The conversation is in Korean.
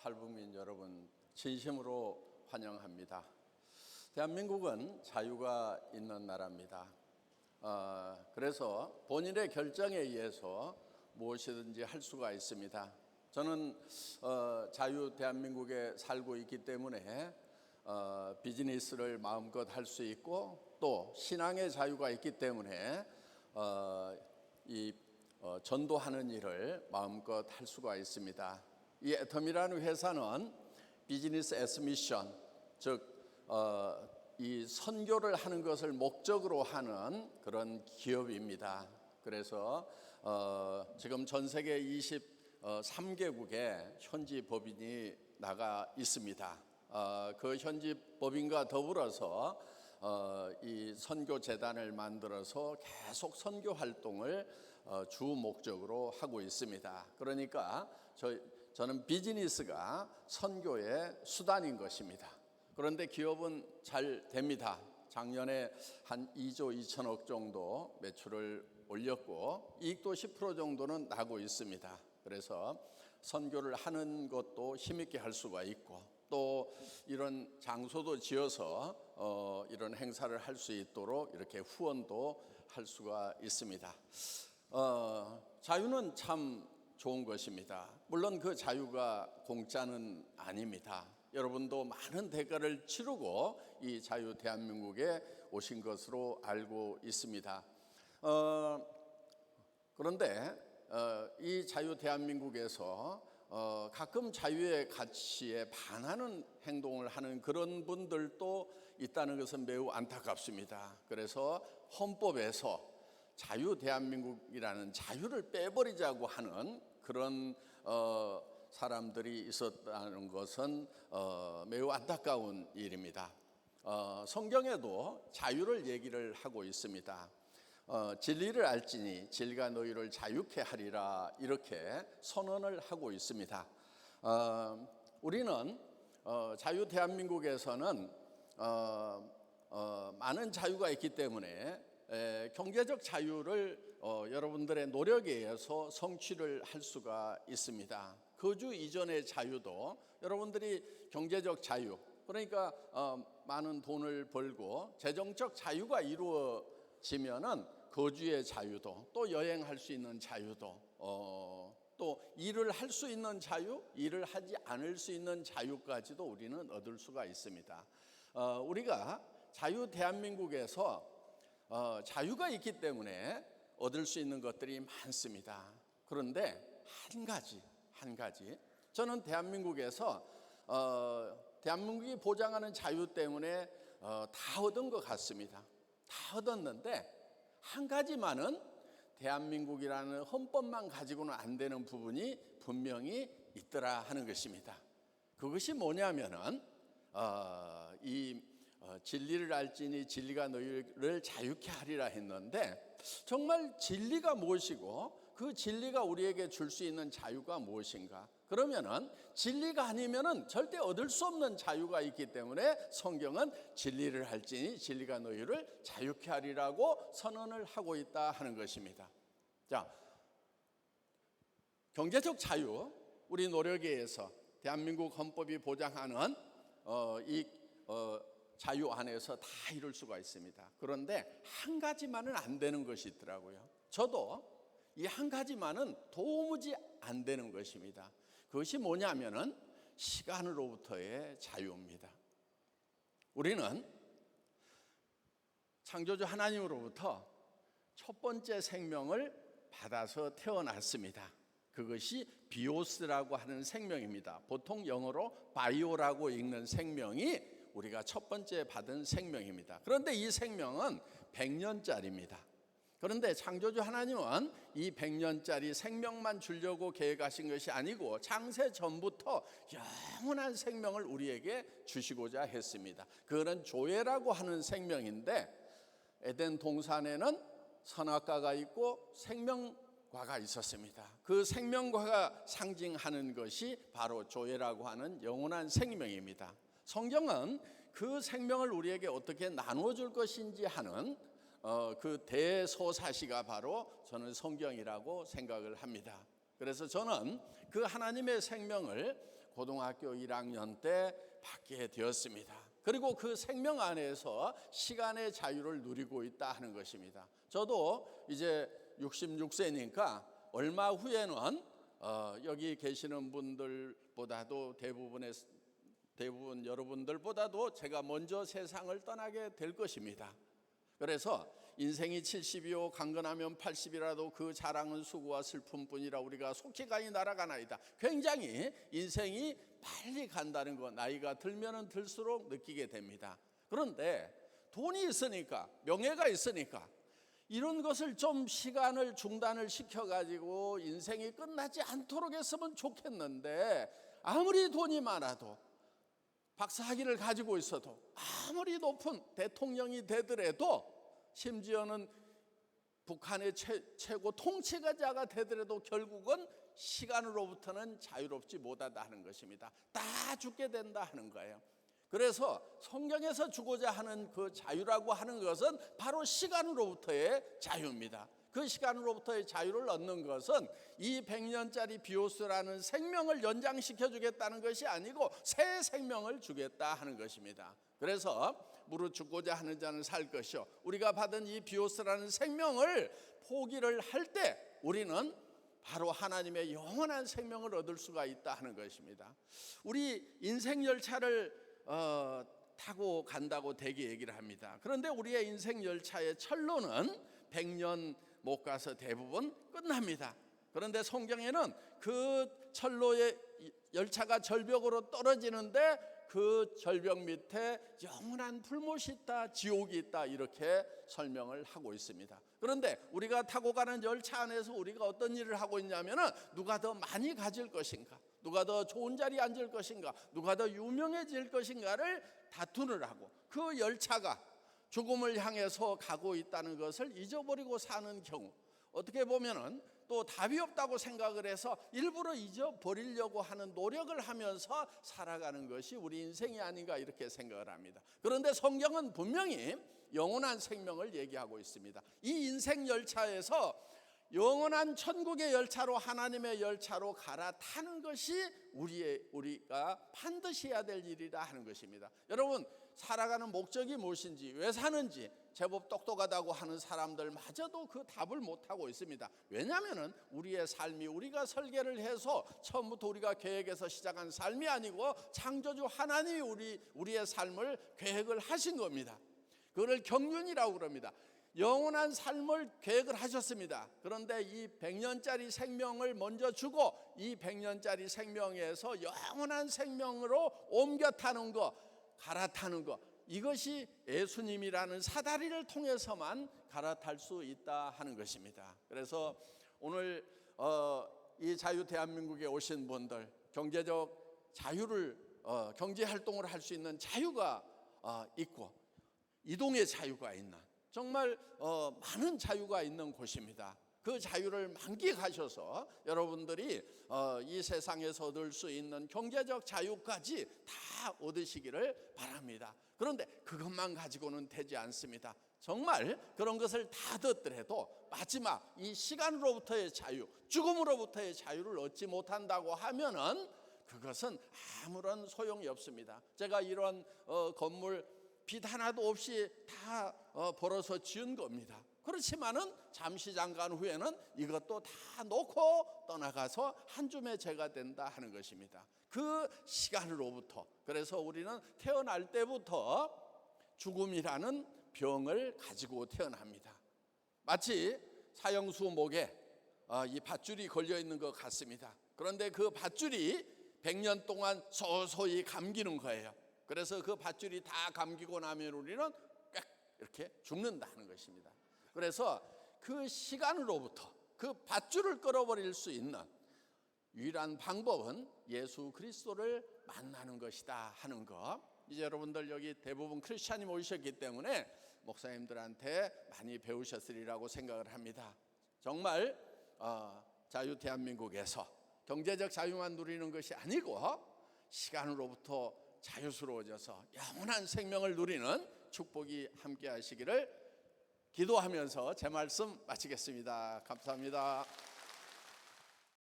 탈북민 여러분 진심으로 환영합니다. 대한민국은 자유가 있는 나라입니다. 그래서 본인의 결정에 의해서 무엇이든지 할 수가 있습니다. 저는 자유 대한민국에 살고 있기 때문에 비즈니스를 마음껏 할 수 있고 또 신앙의 자유가 있기 때문에 전도하는 일을 마음껏 할 수가 있습니다. 이 애텀이라는 회사는 비즈니스 애스 미션, 즉 이 선교를 하는 것을 목적으로 하는 그런 기업입니다. 그래서 지금 전 세계 23개국에 현지 법인이 나가 있습니다. 그 현지 법인과 더불어서 이 선교재단을 만들어서 계속 선교 활동을 주 목적으로 하고 있습니다. 그러니까 저는 비즈니스가 선교의 수단인 것입니다. 그런데 기업은 잘 됩니다. 작년에 한 2조 2천억 정도 매출을 올렸고 이익도 10% 정도는 나고 있습니다. 그래서 선교를 하는 것도 힘있게 할 수가 있고 또 이런 장소도 지어서 이런 행사를 할 수 있도록 이렇게 후원도 할 수가 있습니다. 자유는 참 좋은 것입니다. 물론 그 자유가 공짜는 아닙니다. 여러분도 많은 대가를 치르고 이 자유 대한민국에 오신 것으로 알고 있습니다. 그런데 이 자유 대한민국에서 가끔 자유의 가치에 반하는 행동을 하는 그런 분들도 있다는 것은 매우 안타깝습니다. 그래서 헌법에서 자유 대한민국이라는 자유를 빼버리자고 하는 그런 사람들이 있었다는 것은 매우 안타까운 일입니다. 성경에도 자유를 얘기를 하고 있습니다. 진리를 알지니 진리가 너희를 자유케 하리라 이렇게 선언을 하고 있습니다. 우리는 자유 대한민국에서는 많은 자유가 있기 때문에 경제적 자유를 여러분들의 노력에 의해서 성취를 할 수가 있습니다. 거주 이전의 자유도 여러분들이 경제적 자유, 그러니까 많은 돈을 벌고 재정적 자유가 이루어지면은 거주의 자유도 또 여행할 수 있는 자유도 또 일을 할 수 있는 자유, 일을 하지 않을 수 있는 자유까지도 우리는 얻을 수가 있습니다. 우리가 자유 대한민국에서 자유가 있기 때문에 얻을 수 있는 것들이 많습니다. 그런데 한 가지 저는 대한민국에서 대한민국이 보장하는 자유 때문에 다 얻은 것 같습니다. 다 얻었는데 한 가지만은 대한민국이라는 헌법만 가지고는 안 되는 부분이 분명히 있더라 하는 것입니다. 그것이 뭐냐면은 진리를 알지니 진리가 너희를 자유케 하리라 했는데 정말 진리가 무엇이고 그 진리가 우리에게 줄 수 있는 자유가 무엇인가? 그러면은 진리가 아니면은 절대 얻을 수 없는 자유가 있기 때문에 성경은 진리를 알지니 진리가 너희를 자유케 하리라고 선언을 하고 있다 하는 것입니다. 자, 경제적 자유, 우리 노력에 의해서 대한민국 헌법이 보장하는 자유 안에서 다 이룰 수가 있습니다. 그런데 한 가지만은 안 되는 것이 있더라고요. 저도 이 한 가지만은 도무지 안 되는 것입니다. 그것이 뭐냐면은 시간으로부터의 자유입니다. 우리는 창조주 하나님으로부터 첫 번째 생명을 받아서 태어났습니다. 그것이 비오스라고 하는 생명입니다. 보통 영어로 바이오라고 읽는 생명이 우리가 첫 번째 받은 생명입니다. 그런데 이 생명은 100년짜리입니다. 그런데 창조주 하나님은 이 100년짜리 생명만 주려고 계획하신 것이 아니고 창세 전부터 영원한 생명을 우리에게 주시고자 했습니다. 그거는 조회라고 하는 생명인데 에덴 동산에는 선악과가 있고 생명과가 있었습니다. 그 생명과가 상징하는 것이 바로 조회라고 하는 영원한 생명입니다. 성경은 그 생명을 우리에게 어떻게 나눠줄 것인지 하는 그 대소사시가 바로 저는 성경이라고 생각을 합니다. 그래서 저는 그 하나님의 생명을 고등학교 1학년 때 받게 되었습니다. 그리고 그 생명 안에서 시간의 자유를 누리고 있다 하는 것입니다. 저도 이제 66세니까 얼마 후에는 여기 계시는 분들보다도 대부분 여러분들보다도 제가 먼저 세상을 떠나게 될 것입니다. 그래서 인생이 70이요 강건하면 80이라도 그 자랑은 수고와 슬픔뿐이라 우리가 속히 가니 날아가나이다. 굉장히 인생이 빨리 간다는 거 나이가 들면은 들수록 느끼게 됩니다. 그런데 돈이 있으니까, 명예가 있으니까 이런 것을 좀 시간을 중단을 시켜가지고 인생이 끝나지 않도록 했으면 좋겠는데, 아무리 돈이 많아도 박사학위를 가지고 있어도 아무리 높은 대통령이 되더라도, 심지어는 북한의 최고 통치자가 되더라도 결국은 시간으로부터는 자유롭지 못하다는 것입니다. 다 죽게 된다 하는 거예요. 그래서 성경에서 주고자 하는 그 자유라고 하는 것은 바로 시간으로부터의 자유입니다. 그 시간으로부터의 자유를 얻는 것은 이 100년짜리 비오스라는 생명을 연장시켜 주겠다는 것이 아니고 새 생명을 주겠다 하는 것입니다. 그래서 무릇 죽고자 하는 자는 살 것이요, 우리가 받은 이 비오스라는 생명을 포기를 할 때 우리는 바로 하나님의 영원한 생명을 얻을 수가 있다 하는 것입니다. 우리 인생 열차를 타고 간다고 대개 얘기를 합니다. 그런데 우리의 인생 열차의 철로는 100년 못 가서 대부분 끝납니다. 그런데 성경에는 그 철로의 열차가 절벽으로 떨어지는데 그 절벽 밑에 영원한 불못이 있다, 지옥이 있다, 이렇게 설명을 하고 있습니다. 그런데 우리가 타고 가는 열차 안에서 우리가 어떤 일을 하고 있냐면은, 누가 더 많이 가질 것인가, 누가 더 좋은 자리에 앉을 것인가, 누가 더 유명해질 것인가를 다투를 하고, 그 열차가 죽음을 향해서 가고 있다는 것을 잊어버리고 사는 경우, 어떻게 보면은 또 답이 없다고 생각을 해서 일부러 잊어버리려고 하는 노력을 하면서 살아가는 것이 우리 인생이 아닌가, 이렇게 생각을 합니다. 그런데 성경은 분명히 영원한 생명을 얘기하고 있습니다. 이 인생 열차에서 영원한 천국의 열차로, 하나님의 열차로 갈아타는 것이 우리가 반드시 해야 될 일이라 하는 것입니다. 여러분, 살아가는 목적이 무엇인지, 왜 사는지 제법 똑똑하다고 하는 사람들마저도 그 답을 못하고 있습니다. 왜냐하면 우리의 삶이, 우리가 설계를 해서 처음부터 우리가 계획해서 시작한 삶이 아니고 창조주 하나님이 우리의 삶을 계획을 하신 겁니다. 그걸 경륜이라고 그럽니다. 영원한 삶을 계획을 하셨습니다. 그런데 이 100년짜리 생명을 먼저 주고 이 100년짜리 생명에서 영원한 생명으로 옮겨 타는 거, 갈아타는 거, 이것이 예수님이라는 사다리를 통해서만 갈아탈 수 있다 하는 것입니다. 그래서 오늘 이 자유 대한민국에 오신 분들, 경제적 자유를 경제 활동을 할 수 있는 자유가 있고 이동의 자유가 있는, 정말 많은 자유가 있는 곳입니다. 그 자유를 만끽하셔서 여러분들이 이 세상에서 얻을 수 있는 경제적 자유까지 다 얻으시기를 바랍니다. 그런데 그것만 가지고는 되지 않습니다. 정말 그런 것을 다 듣더라도 마지막 이 시간으로부터의 자유, 죽음으로부터의 자유를 얻지 못한다고 하면은 그것은 아무런 소용이 없습니다. 제가 이런 건물 빚 하나도 없이 다 벌어서 지은 겁니다. 그렇지만은 잠시 잠깐 후에는 이것도 다 놓고 떠나가서 한 줌의 재가 된다 하는 것입니다. 그 시간으로부터, 그래서 우리는 태어날 때부터 죽음이라는 병을 가지고 태어납니다. 마치 사형수 목에 이 밧줄이 걸려 있는 것 같습니다. 그런데 그 밧줄이 100년 동안 소소히 감기는 거예요. 그래서 그 밧줄이 다 감기고 나면 우리는 꽥 이렇게 죽는다는 것입니다. 그래서 그 시간으로부터 그 밧줄을 끌어버릴 수 있는 유일한 방법은 예수 그리스도를 만나는 것이다 하는 것. 이제 여러분들 여기 대부분 크리스찬이 모이셨기 때문에 목사님들한테 많이 배우셨으리라고 생각을 합니다. 정말 자유 대한민국에서 경제적 자유만 누리는 것이 아니고 시간으로부터 자유스러워져서 영원한 생명을 누리는 축복이 함께 하시기를 기도하면서 제 말씀 마치겠습니다. 감사합니다.